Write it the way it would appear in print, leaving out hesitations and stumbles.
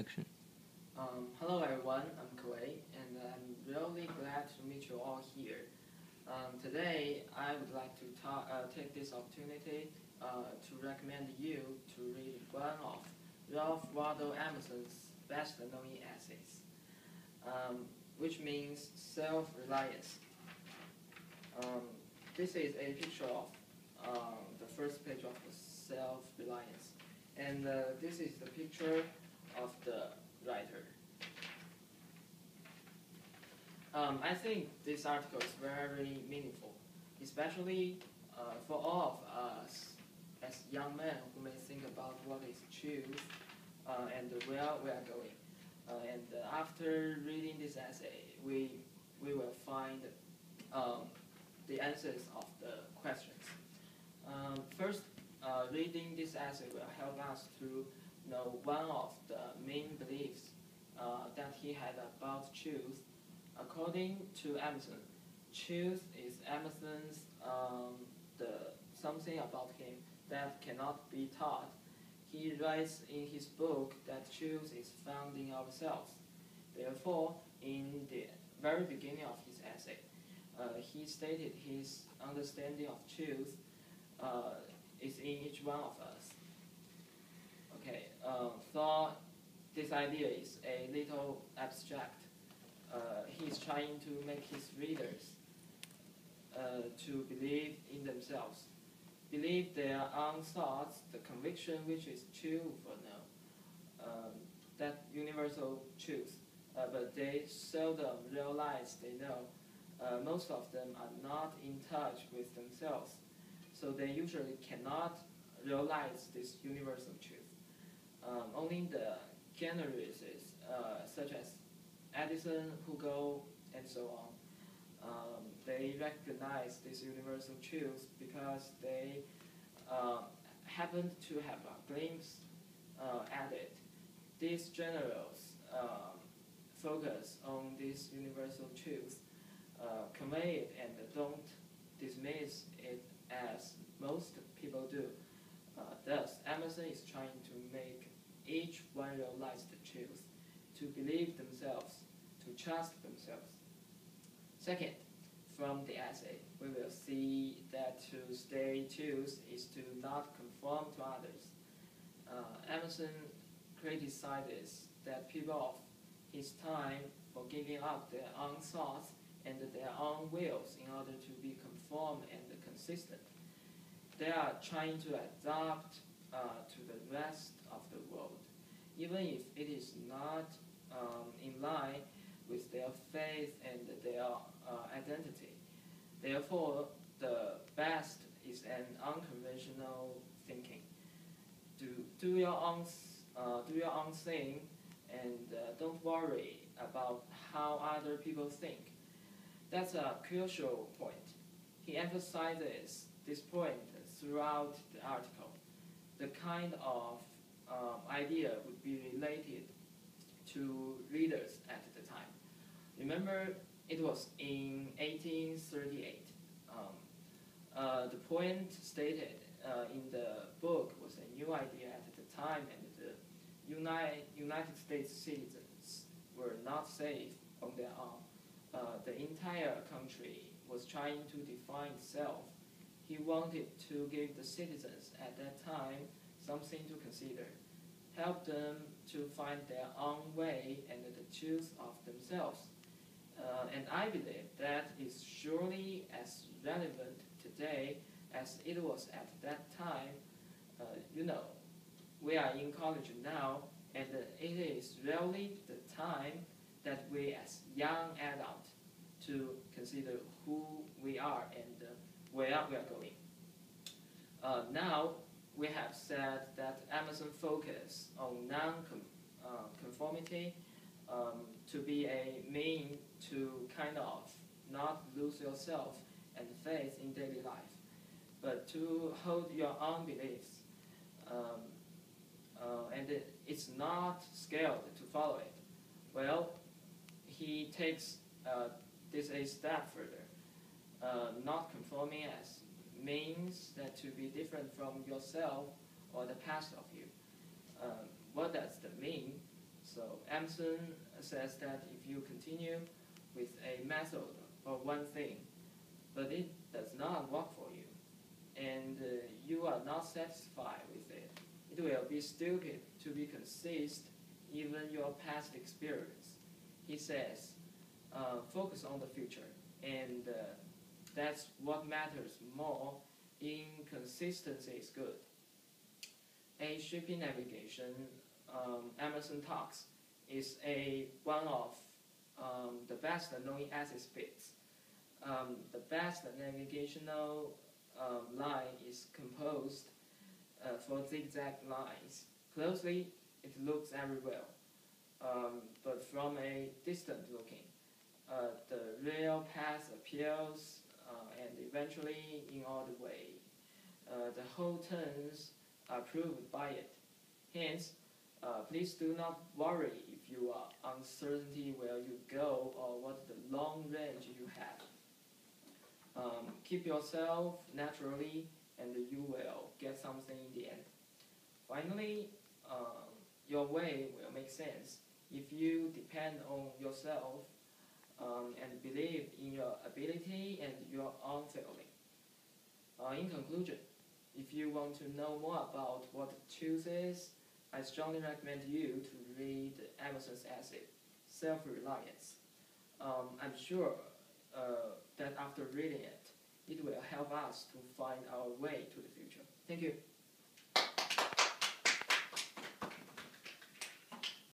Action. Hello everyone, I'm Kewei, and I'm really glad to meet you all here. Today, I would like to take this opportunity to recommend you to read one of Ralph Waldo Emerson's best-known essays, which means self-reliance. This is a picture of the first page of the self-reliance, and this is the picture of the writer. I think this article is very meaningful, especially for all of us as young men who may think about what is truth and where we are going. And after reading this essay, we will find the answers of the questions. First, reading this essay will help us to know one of the main beliefs that he had about truth. According to Emerson, truth is Emerson's something about him that cannot be taught. He writes in his book that truth is found in ourselves. Therefore, in the very beginning of his essay, he stated his understanding of truth is in each one of us. Okay, thought this idea is a little abstract. He's trying to make his readers to believe in themselves, believe their own thoughts, the conviction which is true for now, that universal truth, but they seldom realize they know. Most of them are not in touch with themselves, so they usually cannot realize this universal truth. Only the geniuses, such as Edison, Hugo, and so on, they recognize this universal truth because they happen to have a glimpse at it. These generals focus on this universal truth, convey it, and don't dismiss it as most people do. Thus, Emerson is trying to make each one realize the truth, to believe themselves, to trust themselves. Second, from the essay, we will see that to stay truth is to not conform to others. Emerson criticizes that people of his time for giving up their own thoughts and their own wills in order to be conform and consistent. They are trying to adapt to the rest of the world, even if it is not in line with their faith and their identity. Therefore, the best is an unconventional thinking. Do your own thing, and don't worry about how other people think. That's a crucial point. He emphasizes this point throughout the article. The kind of idea would be related to readers at the time. Remember, it was in 1838. The point stated in the book was a new idea at the time, and the United States citizens were not safe on their own. The entire country was trying to define itself. He wanted to give the citizens at that time something to consider, help them to find their own way and the truth of themselves. And I believe that is surely as relevant today as it was at that time. We are in college now, and it is really the time that we as young adults to consider who we are and where we are going. Now, we have said that Emerson focus on non-conformity to be a mean to kind of not lose yourself and faith in daily life, but to hold your own beliefs. And it's not scared to follow it. Well, he takes this a step further. Not conforming as means that to be different from yourself or the past of you. What does that mean? So Emerson says that if you continue with a method or one thing, but it does not work for you, and you are not satisfied with it, it will be stupid to be consistent even your past experience. He says, focus on the future, and that's what matters more. Inconsistency is good. A shipping navigation, Emerson talks, is one of the best knowing access bits. The best navigational line is composed for zigzag lines. Closely, it looks very well, but from a distant looking, the real path appears, and eventually in all the way. The whole turns are proved by it. Hence, please do not worry if you are uncertainty where you go or what the long range you have. Keep yourself naturally, and you will get something in the end. Finally, your way will make sense if you depend on yourself and believe in your ability and your own feeling. In conclusion, if you want to know more about what truth is, I strongly recommend you to read Emerson's essay, Self-Reliance. I'm sure that after reading it, it will help us to find our way to the future. Thank you.